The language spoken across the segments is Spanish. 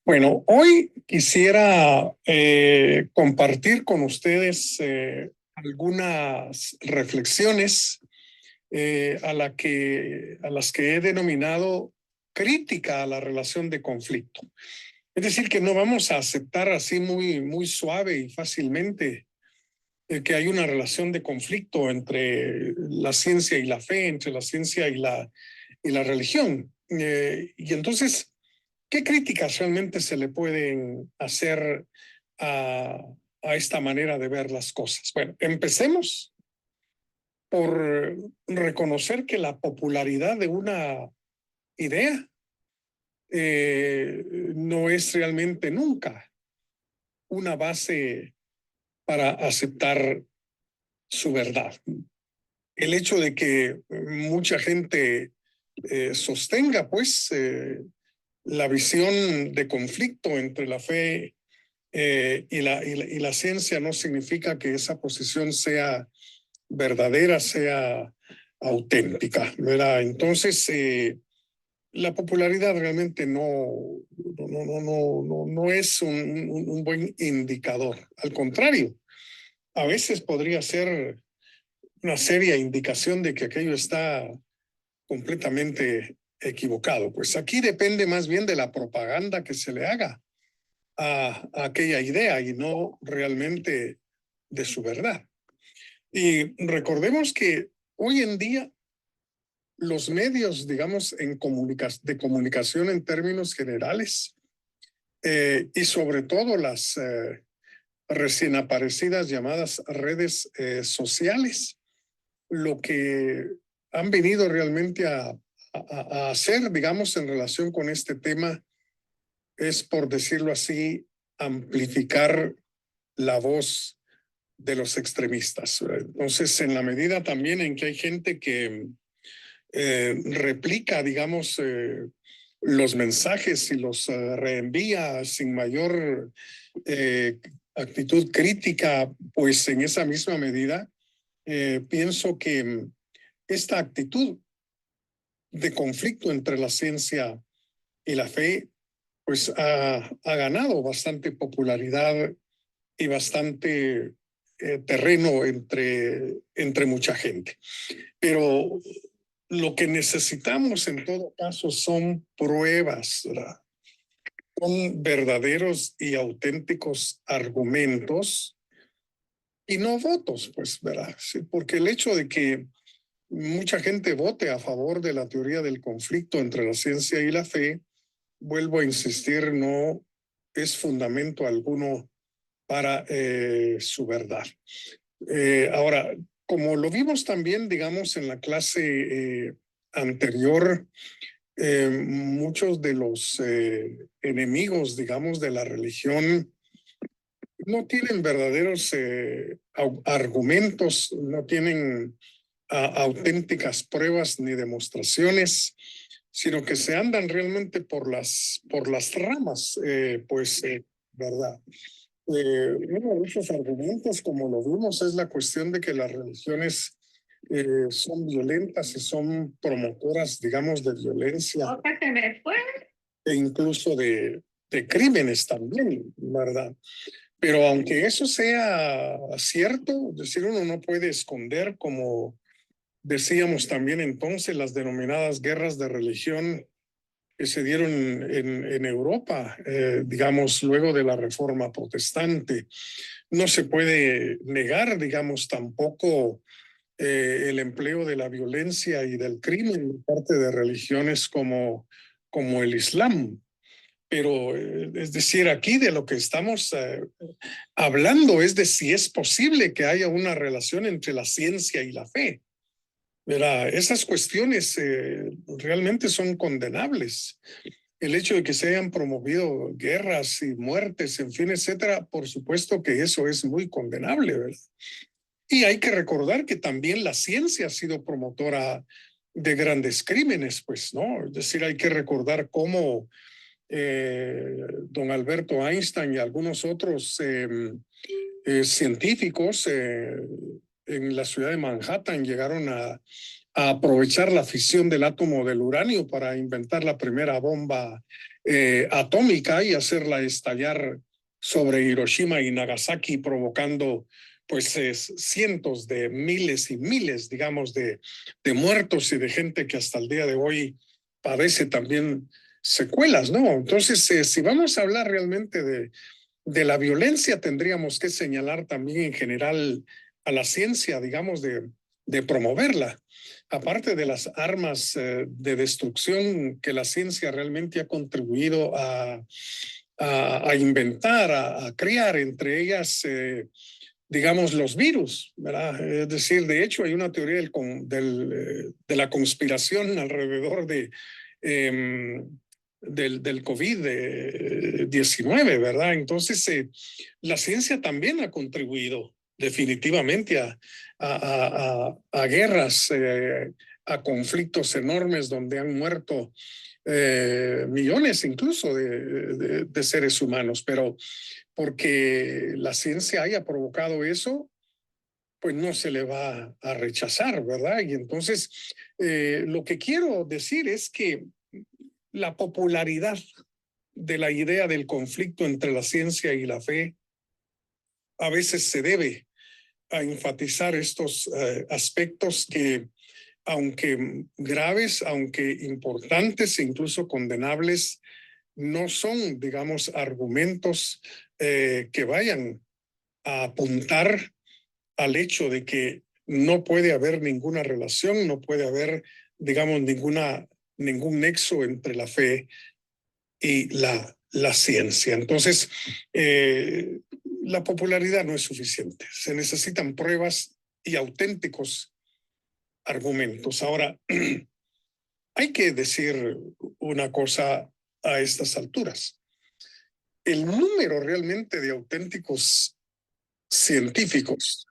Bueno, hoy quisiera compartir con ustedes algunas reflexiones a las que he denominado crítica a la relación de conflicto. Es decir, que no vamos a aceptar así muy suave y fácilmente que hay una relación de conflicto entre la ciencia y la fe, entre la ciencia y la religión. Y entonces, ¿qué críticas realmente se le pueden hacer a, a esta manera de ver las cosas? Bueno, empecemos por reconocer que la popularidad de una idea no es realmente nunca una base para aceptar su verdad. El hecho de que mucha gente sostenga, pues, la visión de conflicto entre la fe y la ciencia no significa que esa posición sea verdadera, sea auténtica, ¿verdad? Entonces, la popularidad realmente no es un buen indicador. Al contrario, a veces podría ser una seria indicación de que aquello está completamente equivocado. Pues aquí depende más bien de la propaganda que se le haga a aquella idea y no realmente de su verdad. Y recordemos que hoy en día los medios, digamos, de comunicación en términos generales y sobre todo las recién aparecidas llamadas redes sociales, lo que han venido realmente a hacer, digamos, en relación con este tema es, por decirlo así, amplificar la voz de los extremistas. Entonces, en la medida también en que hay gente que replica, digamos, los mensajes y los reenvía sin mayor actitud crítica, pues en esa misma medida, pienso que esta actitud de conflicto entre la ciencia y la fe, pues ha ganado bastante popularidad y bastante terreno entre mucha gente. Pero lo que necesitamos en todo caso son pruebas, ¿verdad? Son verdaderos y auténticos argumentos y no votos, pues, ¿verdad? Sí, porque el hecho de que mucha gente vote a favor de la teoría del conflicto entre la ciencia y la fe, vuelvo a insistir, no es fundamento alguno para su verdad. Ahora, como lo vimos también, digamos, en la clase anterior, muchos de los enemigos, digamos, de la religión no tienen verdaderos argumentos, no tienen auténticas pruebas ni demostraciones, sino que se andan realmente por las ramas, ¿verdad? Uno de esos argumentos, como lo vimos, es la cuestión de que las religiones son violentas y son promotoras, digamos, de violencia e incluso de crímenes también, ¿verdad? Pero aunque eso sea cierto, es decir, uno no puede esconder, como decíamos también entonces, las denominadas guerras de religión que se dieron en Europa, digamos, luego de la Reforma Protestante. No se puede negar, digamos, tampoco el empleo de la violencia y del crimen por parte de religiones como el Islam. Pero, es decir, aquí de lo que estamos hablando es de si es posible que haya una relación entre la ciencia y la fe. Verá, esas cuestiones realmente son condenables. El hecho de que se hayan promovido guerras y muertes, en fin, etcétera, por supuesto que eso es muy condenable, ¿verdad? Y hay que recordar que también la ciencia ha sido promotora de grandes crímenes, pues, ¿no? Es decir, hay que recordar cómo don Alberto Einstein y algunos otros científicos en la ciudad de Manhattan llegaron a aprovechar la fisión del átomo del uranio para inventar la primera bomba atómica y hacerla estallar sobre Hiroshima y Nagasaki, provocando pues cientos de miles y miles, digamos, de muertos y de gente que hasta el día de hoy padece también secuelas, ¿no? Entonces, si vamos a hablar realmente de la violencia, tendríamos que señalar también en general a la ciencia, digamos, de promoverla. Aparte de las armas de destrucción que la ciencia realmente ha contribuido a inventar, a crear, entre ellas, digamos, los virus, ¿verdad? Es decir, de hecho, hay una teoría de la conspiración alrededor del COVID-19, ¿verdad? Entonces, la ciencia también ha contribuido definitivamente a guerras, a conflictos enormes donde han muerto millones incluso de seres humanos, pero porque la ciencia haya provocado eso, pues no se le va a rechazar, ¿verdad? Y entonces, lo que quiero decir es que la popularidad de la idea del conflicto entre la ciencia y la fe a veces se debe a enfatizar estos aspectos que, aunque graves, aunque importantes e incluso condenables, no son, digamos, argumentos que vayan a apuntar al hecho de que no puede haber ninguna relación, no puede haber, digamos, ningún nexo entre la fe y la ciencia. Entonces, la popularidad no es suficiente. Se necesitan pruebas y auténticos argumentos. Ahora, hay que decir una cosa a estas alturas. El número realmente de auténticos científicos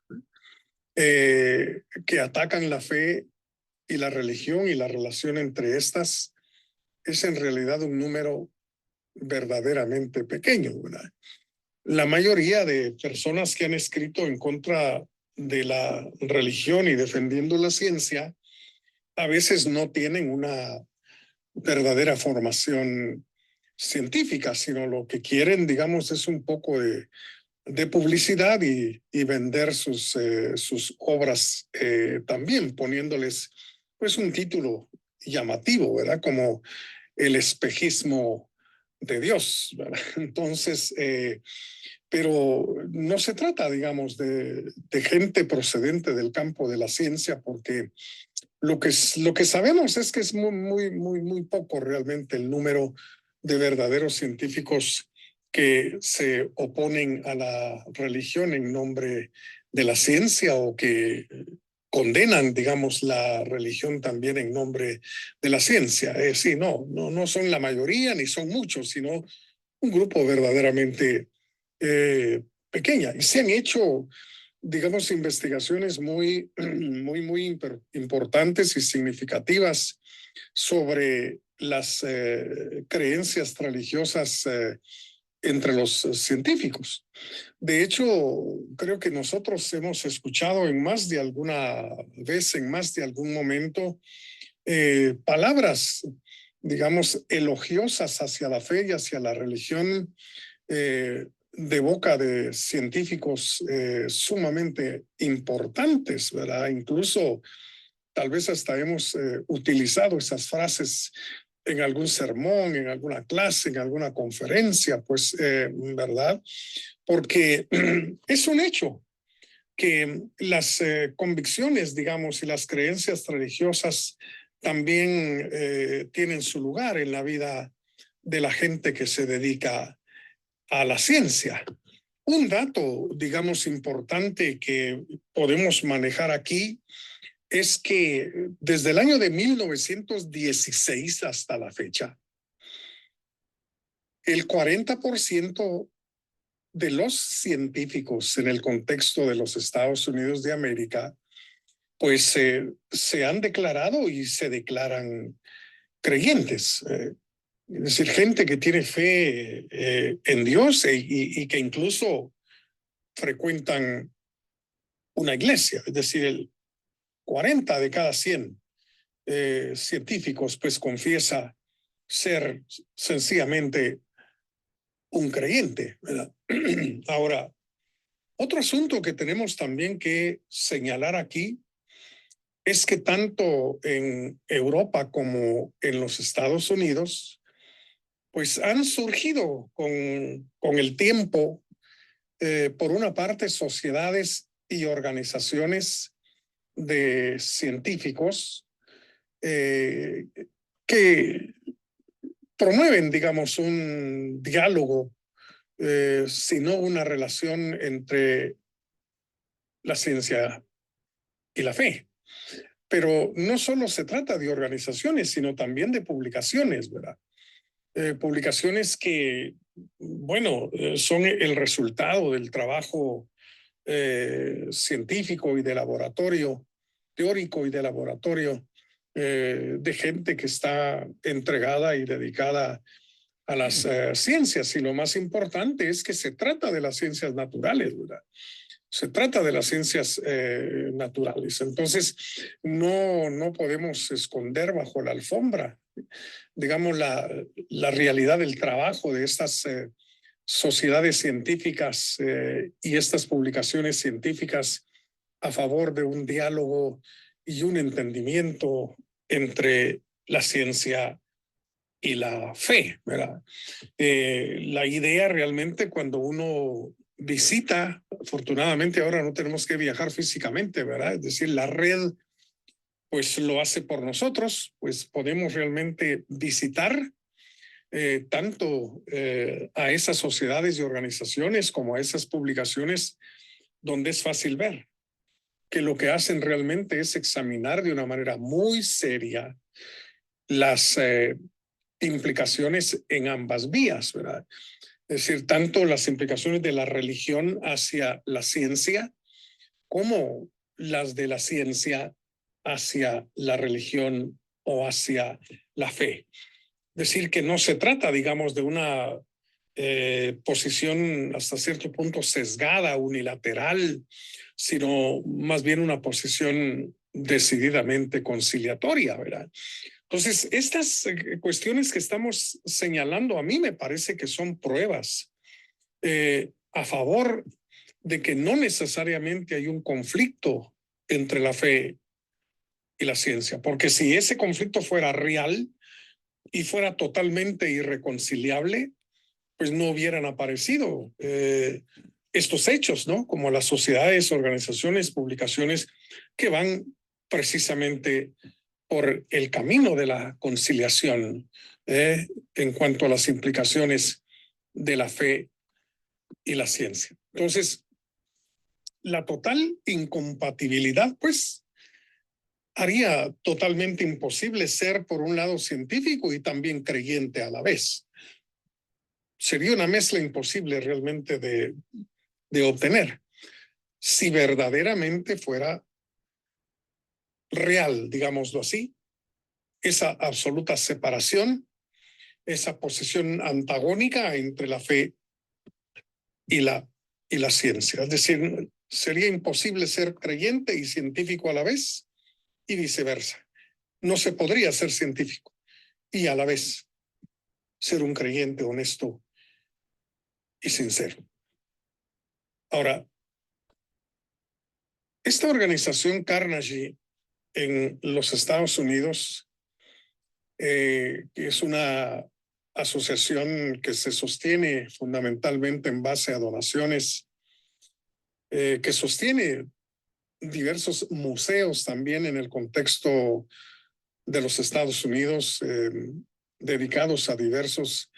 que atacan la fe y la religión y la relación entre estas es en realidad un número verdaderamente pequeño, ¿verdad? La mayoría de personas que han escrito en contra de la religión y defendiendo la ciencia a veces no tienen una verdadera formación científica, sino lo que quieren, digamos, es un poco de publicidad y vender sus obras también, poniéndoles pues un título llamativo, ¿verdad? Como el espejismo de Dios, ¿verdad? Entonces, pero no se trata, digamos, de gente procedente del campo de la ciencia, porque lo que sabemos es que es muy poco realmente el número de verdaderos científicos que se oponen a la religión en nombre de la ciencia o que condenan, digamos, la religión también en nombre de la ciencia. Sí, no son la mayoría ni son muchos, sino un grupo verdaderamente pequeña. Y se han hecho, digamos, investigaciones muy importantes y significativas sobre las creencias religiosas entre los científicos. De hecho, creo que nosotros hemos escuchado en más de alguna vez, en más de algún momento, palabras, digamos, elogiosas hacia la fe y hacia la religión de boca de científicos sumamente importantes, ¿verdad? Incluso tal vez hasta hemos utilizado esas frases en algún sermón, en alguna clase, en alguna conferencia, pues, ¿verdad? Porque es un hecho que las convicciones, digamos, y las creencias religiosas también tienen su lugar en la vida de la gente que se dedica a la ciencia. Un dato, digamos, importante que podemos manejar aquí es que desde el año de 1916 hasta la fecha, el 40% de los científicos en el contexto de los Estados Unidos de América, pues se han declarado y se declaran creyentes. Es decir, gente que tiene fe en Dios y que incluso frecuentan una iglesia. Es decir, el 40 de cada 100 científicos pues confiesa ser sencillamente un creyente, ¿verdad? Ahora, otro asunto que tenemos también que señalar aquí es que tanto en Europa como en los Estados Unidos, pues han surgido con el tiempo, por una parte, sociedades y organizaciones de científicos eh, que promueven, digamos, un diálogo, sino una relación entre la ciencia y la fe. Pero no solo se trata de organizaciones, sino también de publicaciones, ¿verdad? Publicaciones que, bueno, son el resultado del trabajo científico y de laboratorio, teórico y de laboratorio, de gente que está entregada y dedicada a las ciencias. Y lo más importante es que se trata de las ciencias naturales, ¿verdad? Se trata de las ciencias naturales. Entonces, no podemos esconder bajo la alfombra, digamos, la realidad del trabajo de estas sociedades científicas y estas publicaciones científicas a favor de un diálogo y un entendimiento entre la ciencia y la fe, ¿verdad? La idea realmente cuando uno visita, afortunadamente ahora no tenemos que viajar físicamente, ¿verdad? Es decir, la red pues lo hace por nosotros, pues podemos realmente visitar tanto a esas sociedades y organizaciones como a esas publicaciones donde es fácil ver que lo que hacen realmente es examinar de una manera muy seria las implicaciones en ambas vías, ¿verdad? Es decir, tanto las implicaciones de la religión hacia la ciencia como las de la ciencia hacia la religión o hacia la fe. Es decir, que no se trata, digamos, de una posición hasta cierto punto sesgada, unilateral, sino más bien una posición decididamente conciliatoria, ¿verdad? Entonces, estas cuestiones que estamos señalando a mí me parece que son pruebas a favor de que no necesariamente hay un conflicto entre la fe y la ciencia, porque si ese conflicto fuera real y fuera totalmente irreconciliable, pues no hubieran aparecido estos hechos, ¿no? Como las sociedades, organizaciones, publicaciones que van precisamente por el camino de la conciliación en cuanto a las implicaciones de la fe y la ciencia. Entonces, la total incompatibilidad, pues, haría totalmente imposible ser, por un lado, científico y también creyente a la vez. Sería una mezcla imposible realmente de obtener si verdaderamente fuera real, digámoslo así, esa absoluta separación, esa posición antagónica entre la fe y la ciencia. Es decir, sería imposible ser creyente y científico a la vez y viceversa. No se podría ser científico y a la vez ser un creyente honesto y sincero. Ahora, esta organización Carnegie en los Estados Unidos, que es una asociación que se sostiene fundamentalmente en base a donaciones, que sostiene diversos museos también en el contexto de los Estados Unidos, dedicados a diversos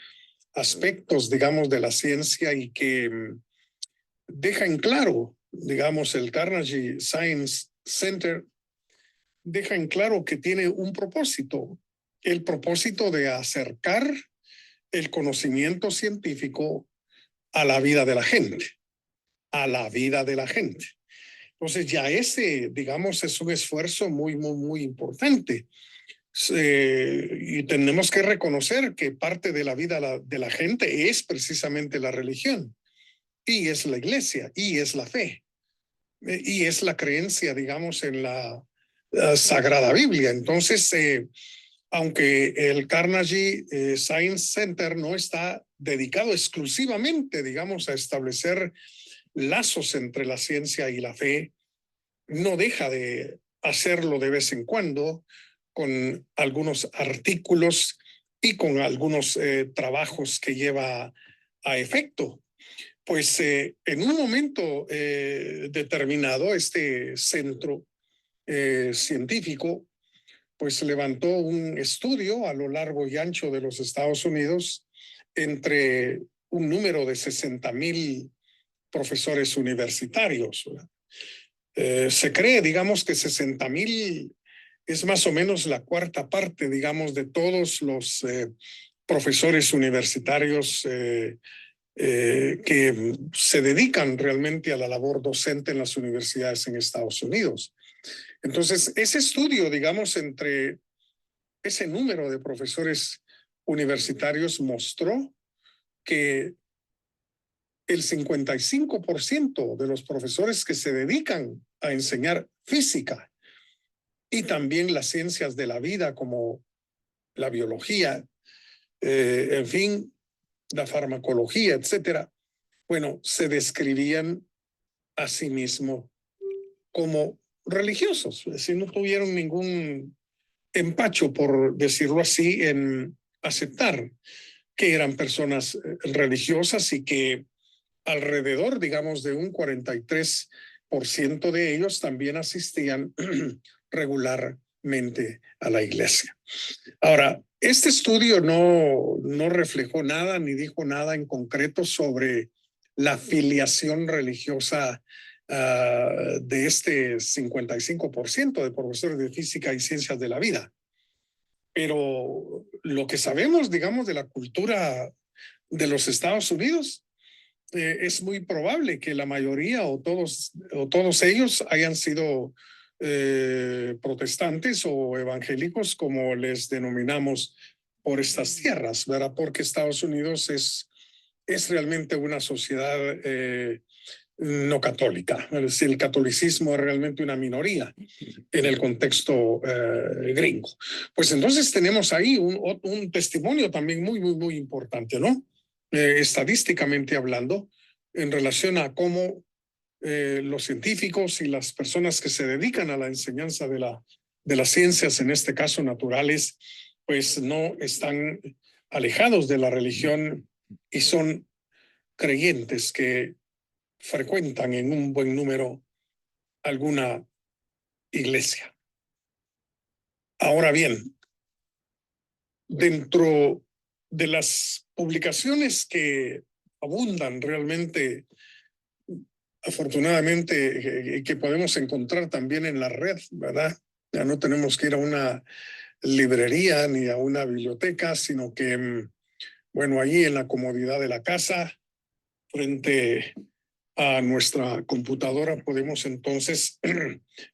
aspectos, digamos, de la ciencia y que deja en claro, digamos, el Carnegie Science Center deja en claro que tiene un propósito, el propósito de acercar el conocimiento científico a la vida de la gente, a la vida de la gente. Entonces ya ese, digamos, es un esfuerzo muy importante. Y tenemos que reconocer que parte de la vida de la gente es precisamente la religión, y es la iglesia, y es la fe, y es la creencia, digamos, en la Sagrada Biblia. Entonces, aunque el Carnegie Science Center no está dedicado exclusivamente, digamos, a establecer lazos entre la ciencia y la fe, no deja de hacerlo de vez en cuando con algunos artículos y con algunos trabajos que lleva a efecto. Pues en un momento determinado, este centro científico pues levantó un estudio a lo largo y ancho de los Estados Unidos entre un número de 60,000 profesores universitarios. Se cree, digamos, que 60,000 es más o menos la cuarta parte, digamos, de todos los profesores universitarios que se dedican realmente a la labor docente en las universidades en Estados Unidos. Entonces, ese estudio, digamos, entre ese número de profesores universitarios mostró que el 55% de los profesores que se dedican a enseñar física y también las ciencias de la vida como la biología, en fin, la farmacología, etcétera, bueno, se describían a sí mismos como religiosos, es decir, no tuvieron ningún empacho, por decirlo así, en aceptar que eran personas religiosas y que alrededor, digamos, de un 43% de ellos también asistían regularmente a la iglesia. Ahora, este estudio no reflejó nada ni dijo nada en concreto sobre la filiación religiosa de este 55% de profesores de física y ciencias de la vida. Pero lo que sabemos, digamos, de la cultura de los Estados Unidos, es muy probable que la mayoría o todos ellos hayan sido protestantes o evangélicos, como les denominamos por estas tierras, ¿verdad? Porque Estados Unidos es realmente una sociedad no católica. Es decir, el catolicismo es realmente una minoría en el contexto gringo. Pues entonces tenemos ahí un testimonio también muy importante, ¿no? Estadísticamente hablando, en relación a cómo los científicos y las personas que se dedican a la enseñanza de las ciencias, en este caso naturales, pues no están alejados de la religión y son creyentes que frecuentan en un buen número alguna iglesia. Ahora bien, dentro de las publicaciones que abundan realmente, afortunadamente, que podemos encontrar también en la red, ¿verdad? Ya no tenemos que ir a una librería ni a una biblioteca, sino que, bueno, allí en la comodidad de la casa, frente a nuestra computadora, podemos entonces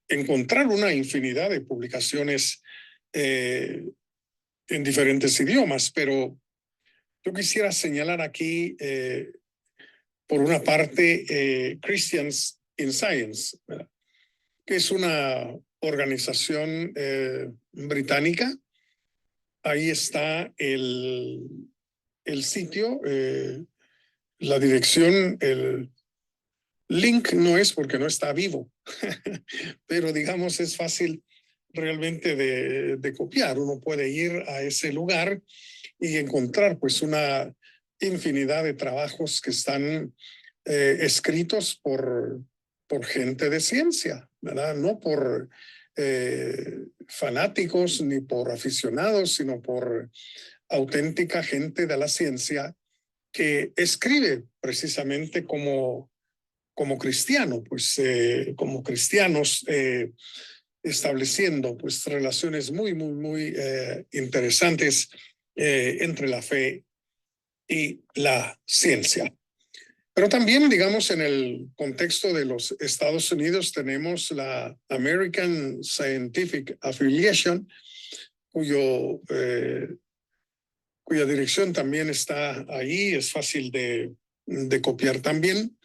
encontrar una infinidad de publicaciones en diferentes idiomas, pero yo quisiera señalar aquí, por una parte, Christians in Science, ¿verdad? Que es una organización británica. Ahí está el sitio, la dirección, el link no es porque no está vivo, pero digamos es fácil realmente de copiar. Uno puede ir a ese lugar y encontrar pues una infinidad de trabajos que están escritos por gente de ciencia, ¿verdad? No por fanáticos ni por aficionados, sino por auténtica gente de la ciencia que escribe precisamente como cristiano, pues como cristianos, estableciendo pues relaciones muy interesantes entre la fe y la ciencia. Pero también, digamos, en el contexto de los Estados Unidos tenemos la American Scientific Affiliation, cuya dirección también está ahí, es fácil de copiar también.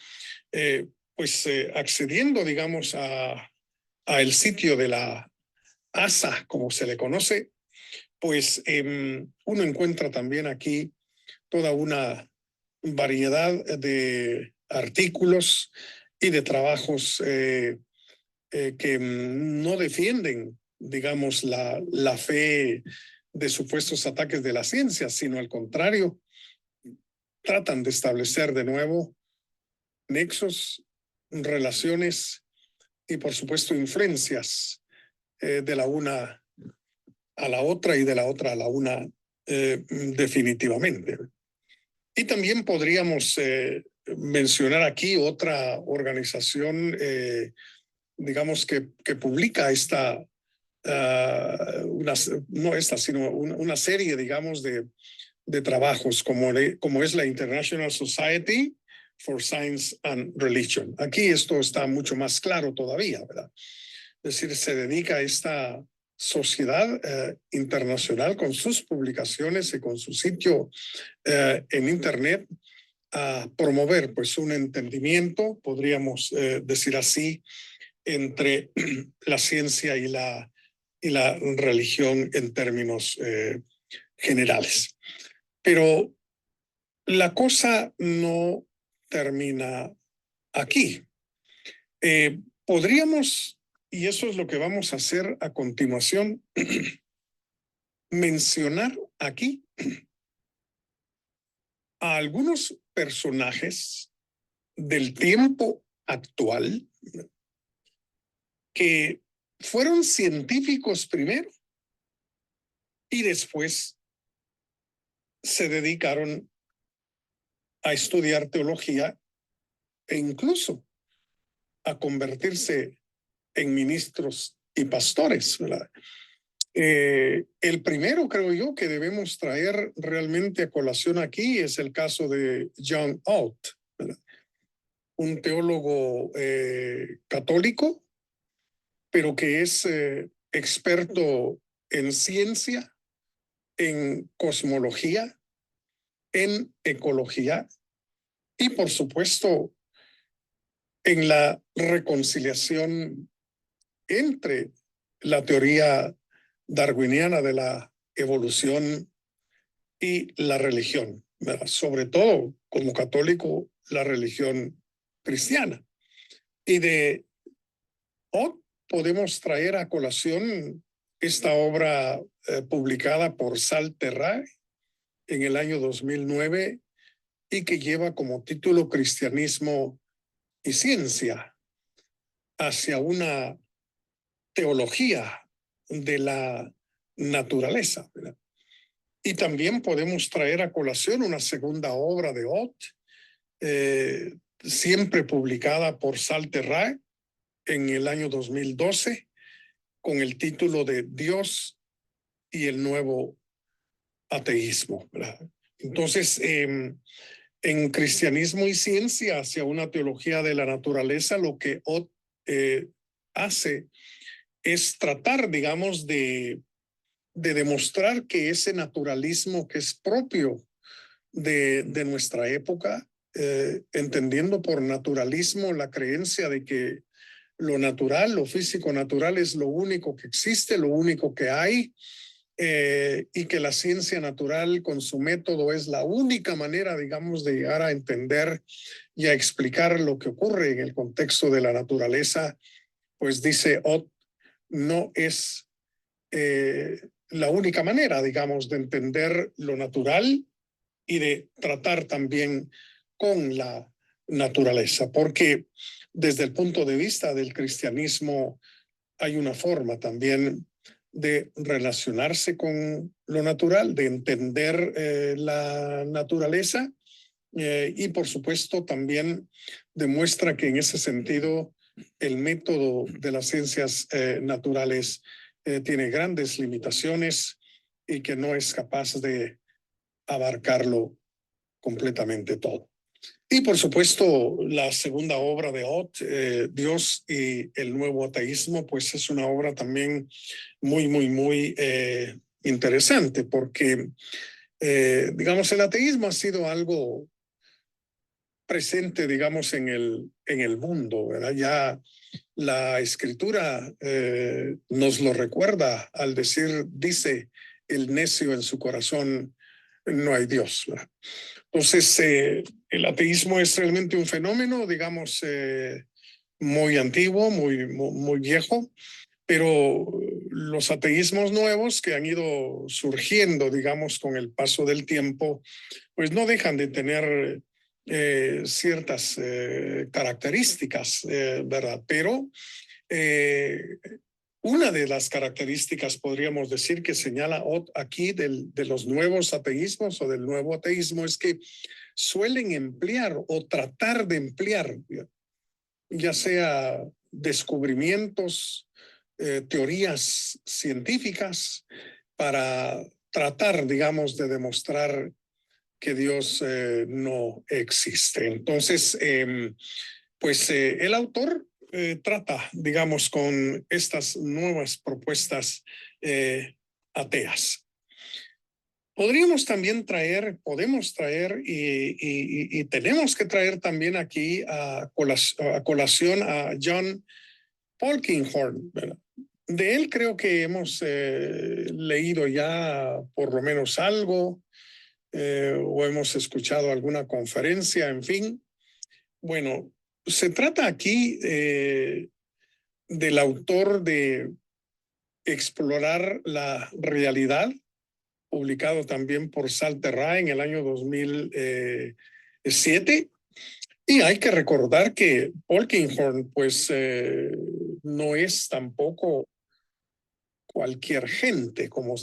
Pues accediendo, digamos, a el sitio de la ASA, como se le conoce, pues uno encuentra también aquí toda una variedad de artículos y de trabajos que no defienden, digamos, la fe de supuestos ataques de la ciencia, sino al contrario, tratan de establecer de nuevo nexos, relaciones y, por supuesto, influencias de la una a la otra y de la otra a la una definitivamente. Y también podríamos mencionar aquí otra organización, digamos, que publica esta, no esta, sino una serie, digamos, de trabajos como es la International Society for Science and Religion. Aquí esto está mucho más claro todavía, ¿verdad? Es decir, se dedica a esta sociedad internacional con sus publicaciones y con su sitio en Internet a promover pues un entendimiento, podríamos decir así, entre la ciencia y la religión en términos generales. Pero la cosa no termina aquí. Podríamos, y eso es lo que vamos a hacer a continuación, mencionar aquí a algunos personajes del tiempo actual que fueron científicos primero y después se dedicaron a estudiar teología e incluso a convertirse en ministros y pastores, ¿verdad? El primero, creo yo, que debemos traer realmente a colación aquí es el caso de John Ott, ¿verdad? Un teólogo católico, pero que es experto en ciencia, en cosmología, en ecología y, por supuesto, en la reconciliación entre la teoría darwiniana de la evolución y la religión, ¿verdad? Sobre todo como católico, la religión cristiana. Y de Ott podemos traer a colación esta obra publicada por Sal Terrae en el año 2009 y que lleva como título Cristianismo y Ciencia hacia una teología de la naturaleza, ¿verdad? Y también podemos traer a colación una segunda obra de Ott, siempre publicada por Sal Terrae en el año 2012, con el título de Dios y el nuevo ateísmo, ¿verdad? Entonces, en Cristianismo y Ciencia, hacia una teología de la naturaleza, lo que Ott hace es tratar, digamos, de demostrar que ese naturalismo que es propio de nuestra época, entendiendo por naturalismo la creencia de que lo natural, lo físico natural es lo único que existe, lo único que hay, y que la ciencia natural con su método es la única manera, digamos, de llegar a entender y a explicar lo que ocurre en el contexto de la naturaleza, pues dice Ott, no es la única manera, digamos, de entender lo natural y de tratar también con la naturaleza, porque desde el punto de vista del cristianismo hay una forma también de relacionarse con lo natural, de entender la naturaleza y por supuesto también demuestra que en ese sentido el método de las ciencias naturales tiene grandes limitaciones y que no es capaz de abarcarlo completamente todo. Y por supuesto, la segunda obra de Ott, Dios y el nuevo ateísmo, pues es una obra también muy interesante porque, digamos, el ateísmo ha sido algo presente, digamos, en el mundo, ¿verdad? Ya la escritura nos lo recuerda al decir, dice el necio en su corazón no hay Dios, ¿verdad? Entonces, el ateísmo es realmente un fenómeno, digamos, muy antiguo, muy viejo, pero los ateísmos nuevos que han ido surgiendo, digamos, con el paso del tiempo, pues no dejan de tener ciertas características, ¿verdad? Pero una de las características, podríamos decir, que señala aquí de los nuevos ateísmos o del nuevo ateísmo es que suelen emplear o tratar de emplear, ya sea descubrimientos, teorías científicas para tratar, digamos, de demostrar que Dios no existe. Entonces, pues el autor trata, digamos, con estas nuevas propuestas ateas. Podemos traer y tenemos que traer también aquí a colación a John Polkinghorne, ¿verdad? De él creo que hemos leído ya por lo menos algo o hemos escuchado alguna conferencia, en fin. Bueno, se trata aquí del autor de Explorar la Realidad, publicado también por Salterra en el año 2007. Y hay que recordar que Polkinghorne, pues, no es tampoco cualquier gente, como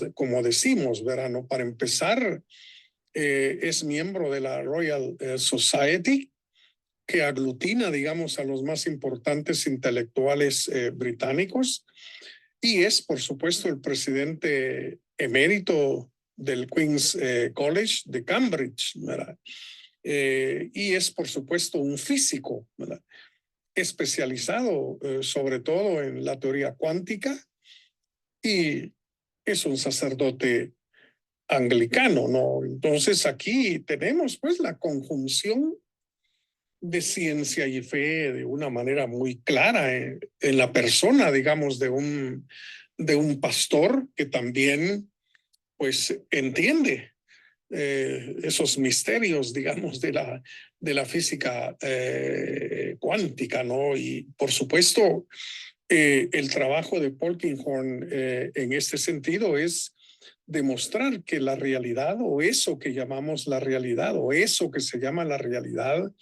decimos, ¿verdad? ¿No? Para empezar, es miembro de la Royal Society, que aglutina, digamos, a los más importantes intelectuales británicos, y es, por supuesto, el presidente emérito del Queen's College de Cambridge, ¿verdad? Y es, por supuesto, un físico, ¿verdad? Especializado sobre todo en la teoría cuántica, y es un sacerdote anglicano, ¿no? Entonces aquí tenemos pues la conjunción de ciencia y fe de una manera muy clara en la persona, digamos, de un pastor que también pues entiende esos misterios, digamos, de la física cuántica, ¿no? Y por supuesto, el trabajo de Polkinghorne en este sentido es demostrar que la realidad o eso que llamamos la realidad o eso que se llama la realidad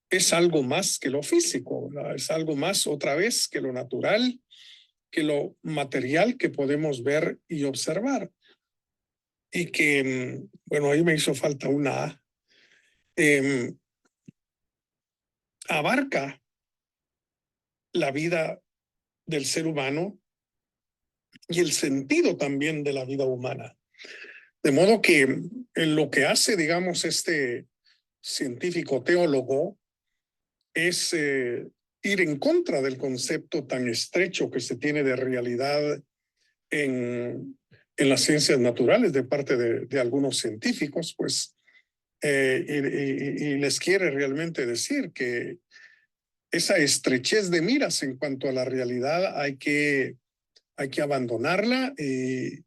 es algo más que lo físico, ¿verdad? Es algo más otra vez que lo natural, que lo material que podemos ver y observar. Y que, bueno, ahí me hizo falta una A. Abarca la vida del ser humano y el sentido también de la vida humana. De modo que en lo que hace, digamos, este científico teólogo es ir en contra del concepto tan estrecho que se tiene de realidad en las ciencias naturales de parte de algunos científicos, pues, y les quiere realmente decir que esa estrechez de miras en cuanto a la realidad hay que abandonarla y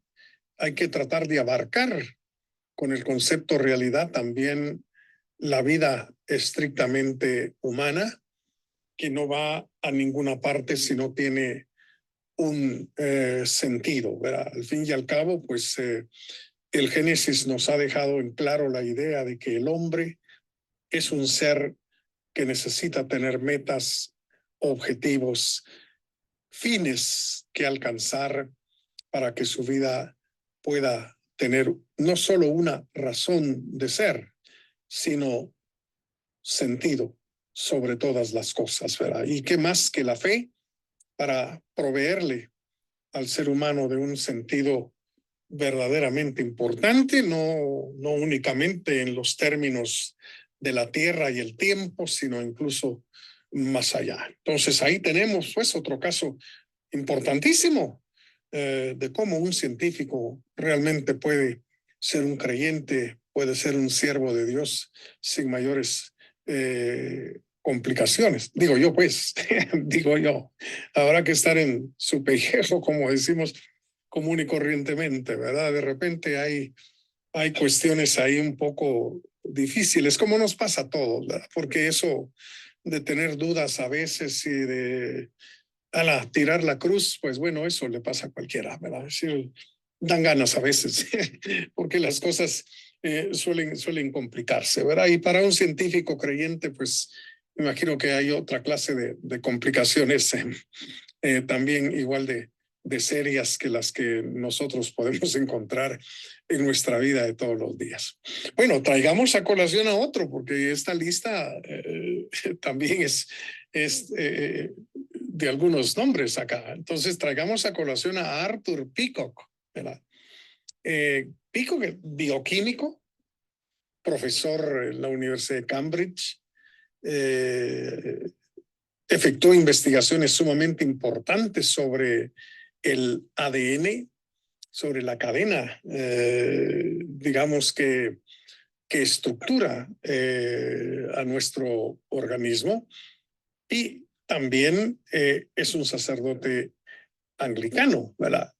hay que tratar de abarcar con el concepto realidad también la vida estrictamente humana, que no va a ninguna parte si no tiene un sentido, ¿verdad? Al fin y al cabo, pues el Génesis nos ha dejado en claro la idea de que el hombre es un ser que necesita tener metas, objetivos, fines que alcanzar para que su vida pueda tener no solo una razón de ser, sino sentido sobre todas las cosas, ¿verdad? Y qué más que la fe para proveerle al ser humano de un sentido verdaderamente importante, no únicamente en los términos de la tierra y el tiempo, sino incluso más allá. Entonces ahí tenemos pues otro caso importantísimo de cómo un científico realmente puede ser un creyente, puede ser un siervo de Dios sin mayores complicaciones. Digo yo, pues, digo yo, habrá que estar en su pellejo, como decimos común y corrientemente, ¿verdad? De repente hay cuestiones ahí un poco difíciles, como nos pasa a todos, ¿verdad? Porque eso de tener dudas a veces y de tirar la cruz, pues bueno, eso le pasa a cualquiera, ¿verdad? Es decir, dan ganas a veces, porque las cosas suelen complicarse, ¿verdad? Y para un científico creyente, pues me imagino que hay otra clase de complicaciones también igual de serias que las que nosotros podemos encontrar en nuestra vida de todos los días. Bueno, traigamos a colación a otro, porque esta lista también es de algunos nombres acá. Entonces, traigamos a colación a Arthur Peacock, ¿verdad? Peacock, bioquímico, profesor en la Universidad de Cambridge, efectuó investigaciones sumamente importantes sobre el ADN, sobre la cadena, digamos que estructura a nuestro organismo, y también es un sacerdote anglicano, ¿verdad?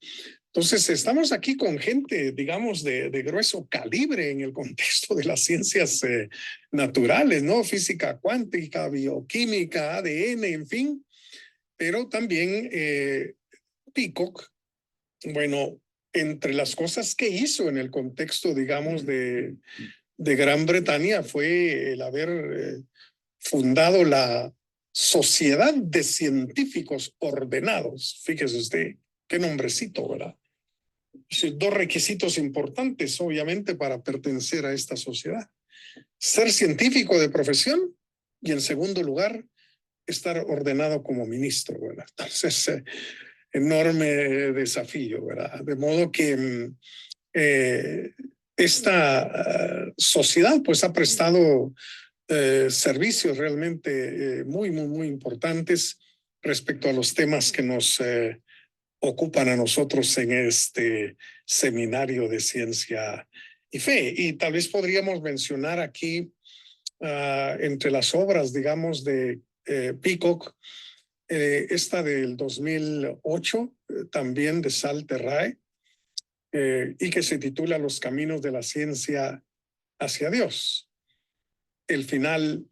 Entonces, estamos aquí con gente, digamos, de grueso calibre en el contexto de las ciencias naturales, ¿no? Física cuántica, bioquímica, ADN, en fin, pero también Peacock, bueno, entre las cosas que hizo en el contexto, digamos, de Gran Bretaña fue el haber fundado la Sociedad de Científicos Ordenados. Fíjese usted, qué nombrecito, ¿verdad? Dos requisitos importantes, obviamente, para pertenecer a esta sociedad: ser científico de profesión y, en segundo lugar, estar ordenado como ministro, ¿verdad? Entonces, enorme desafío, ¿verdad? De modo que eh, esta sociedad pues ha prestado servicios realmente muy importantes respecto a los temas que nos ocupan a nosotros en este seminario de ciencia y fe. Y tal vez podríamos mencionar aquí entre las obras, digamos, de Peacock, esta del 2008, también de Sal Terrae, y que se titula Los caminos de la ciencia hacia Dios, el final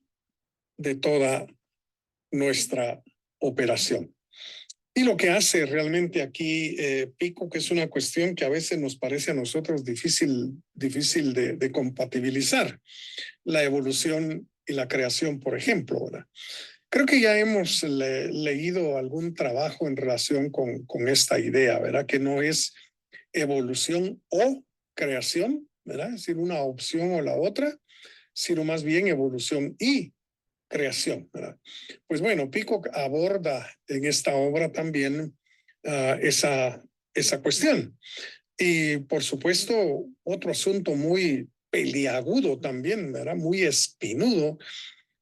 de toda nuestra operación. Y lo que hace realmente aquí Pico, que es una cuestión que a veces nos parece a nosotros difícil de compatibilizar, la evolución y la creación, por ejemplo, ¿verdad? Creo que ya hemos leído algún trabajo en relación con esta idea, ¿verdad? Que no es evolución o creación, ¿verdad? Es decir, una opción o la otra, sino más bien evolución y creación, ¿verdad? Pues bueno, Peacock aborda en esta obra también esa cuestión. Y por supuesto, otro asunto muy peliagudo también, ¿verdad? Muy espinudo,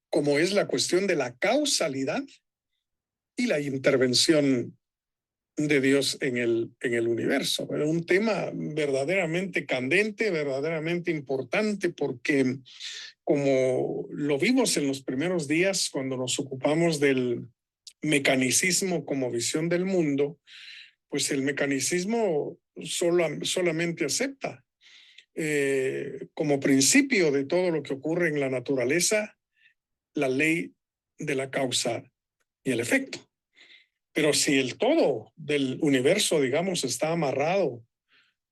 como es la cuestión de la causalidad y la intervención de Dios en el universo. ¿Verdad? Un tema verdaderamente candente, verdaderamente importante, porque como lo vimos en los primeros días cuando nos ocupamos del mecanicismo como visión del mundo, pues el mecanicismo solamente acepta como principio de todo lo que ocurre en la naturaleza la ley de la causa y el efecto. Pero si el todo del universo, digamos, está amarrado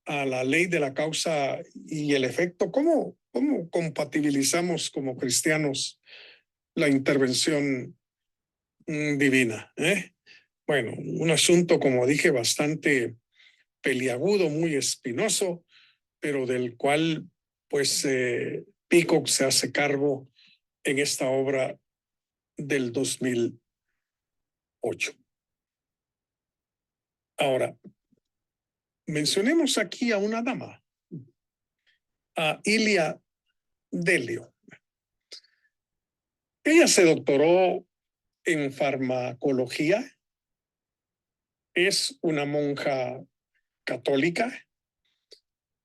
a la ley de la causa y el efecto, ¿cómo compatibilizamos como cristianos la intervención divina? Bueno, un asunto, como dije, bastante peliagudo, muy espinoso, pero del cual, pues, Peacock se hace cargo en esta obra del 2008. Ahora, mencionemos aquí a una dama, a Ilia Delio. Ella se doctoró en farmacología, es una monja católica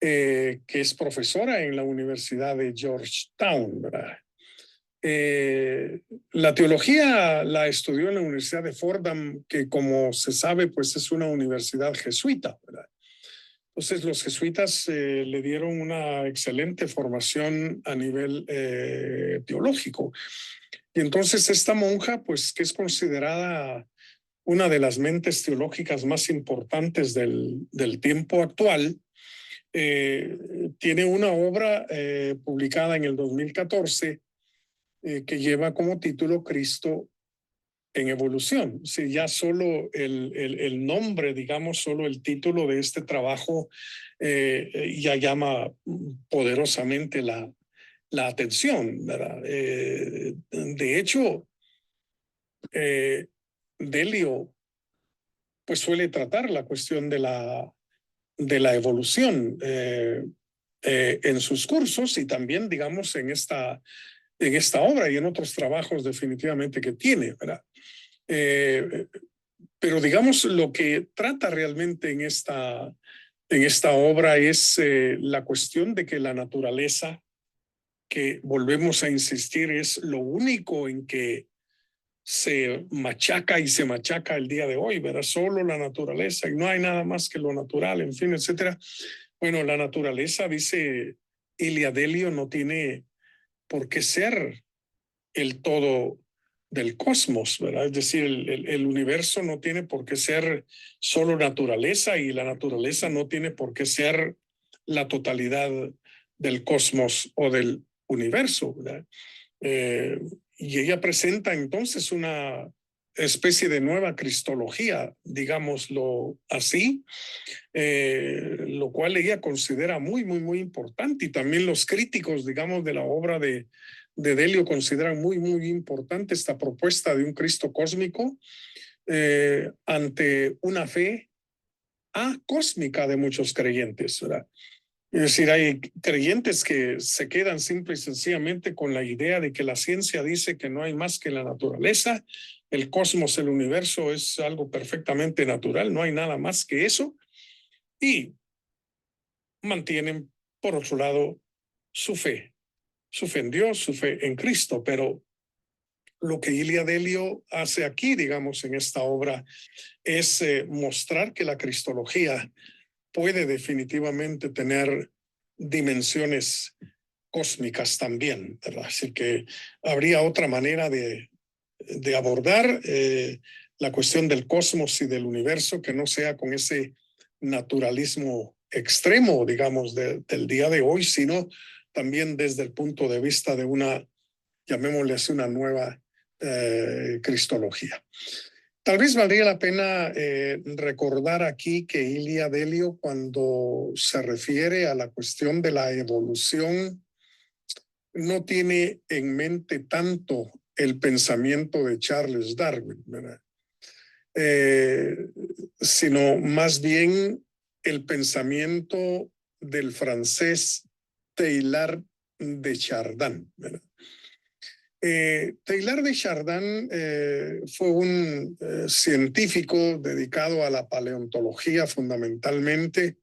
que es profesora en la Universidad de Georgetown, ¿verdad? La teología la estudió en la Universidad de Fordham, que como se sabe, pues es una universidad jesuita, ¿verdad? Entonces los jesuitas le dieron una excelente formación a nivel teológico. Y entonces esta monja, pues que es considerada una de las mentes teológicas más importantes del tiempo actual, tiene una obra publicada en el 2014 que lleva como título Cristo en evolución. Si ya solo el nombre, digamos, solo el título de este trabajo ya llama poderosamente la atención, ¿verdad? De hecho, Delio pues suele tratar la cuestión de la evolución en sus cursos y también, digamos, en esta obra y en otros trabajos definitivamente que tiene, ¿verdad? Pero digamos, lo que trata realmente en esta obra es la cuestión de que la naturaleza, que volvemos a insistir, es lo único en que se machaca y se machaca el día de hoy, ¿verdad? Solo la naturaleza y no hay nada más que lo natural, en fin, etcétera. Bueno, la naturaleza, dice Ilia Delio, no tiene por qué ser el todo del cosmos, ¿verdad? Es decir, el universo no tiene por qué ser solo naturaleza y la naturaleza no tiene por qué ser la totalidad del cosmos o del universo, ¿verdad? Y ella presenta entonces una especie de nueva cristología, digámoslo así, lo cual ella considera muy, muy, muy importante. Y también los críticos, digamos, de la obra de Delio consideran muy, muy importante esta propuesta de un Cristo cósmico ante una fe acósmica de muchos creyentes, ¿verdad? Es decir, hay creyentes que se quedan simple y sencillamente con la idea de que la ciencia dice que no hay más que la naturaleza, el cosmos, el universo es algo perfectamente natural, no hay nada más que eso, y mantienen, por otro lado, su fe en Dios, su fe en Cristo, pero lo que Ilia Delio hace aquí, digamos, en esta obra, es mostrar que la cristología puede definitivamente tener dimensiones cósmicas también, ¿verdad? Así que habría otra manera de abordar la cuestión del cosmos y del universo que no sea con ese naturalismo extremo, digamos, del día de hoy, sino también desde el punto de vista de una, llamémosle así, una nueva cristología. Tal vez valdría la pena recordar aquí que Ilia Delio, cuando se refiere a la cuestión de la evolución, no tiene en mente tanto el pensamiento de Charles Darwin, ¿verdad? Sino más bien el pensamiento del francés Teilhard de Chardin, ¿verdad? Teilhard de Chardin fue un científico dedicado a la paleontología fundamentalmente,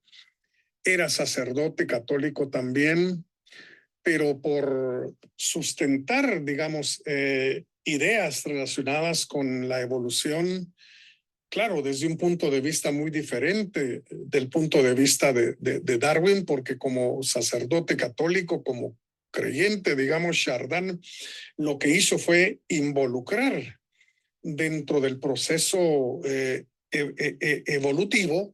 era sacerdote católico también, pero por sustentar, digamos, ideas relacionadas con la evolución, claro, desde un punto de vista muy diferente del punto de vista de Darwin, porque como sacerdote católico, como creyente, digamos, Chardin lo que hizo fue involucrar dentro del proceso evolutivo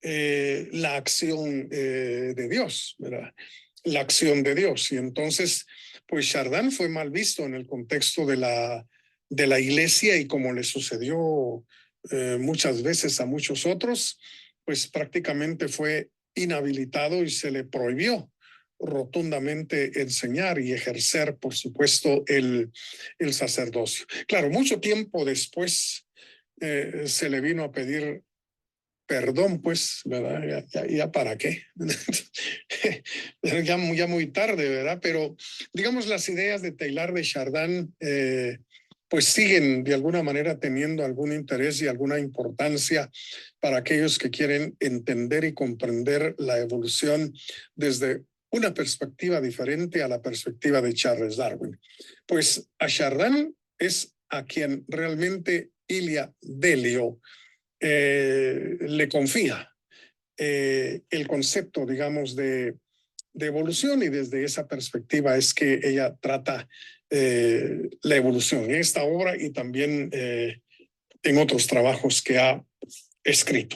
la acción de Dios, ¿verdad? La acción de Dios. Y entonces, pues Chardin fue mal visto en el contexto de la iglesia y como le sucedió muchas veces a muchos otros, pues prácticamente fue inhabilitado y se le prohibió rotundamente enseñar y ejercer, por supuesto, el sacerdocio. Claro, mucho tiempo después se le vino a pedir perdón, pues, ¿verdad? Ya para qué. ya muy tarde, ¿verdad? Pero, digamos, las ideas de Teilhard de Chardin, pues siguen de alguna manera teniendo algún interés y alguna importancia para aquellos que quieren entender y comprender la evolución desde una perspectiva diferente a la perspectiva de Charles Darwin. Pues a Chardin es a quien realmente Ilia Delio le confía el concepto, digamos, de evolución, y desde esa perspectiva es que ella trata la evolución en esta obra y también en otros trabajos que ha escrito.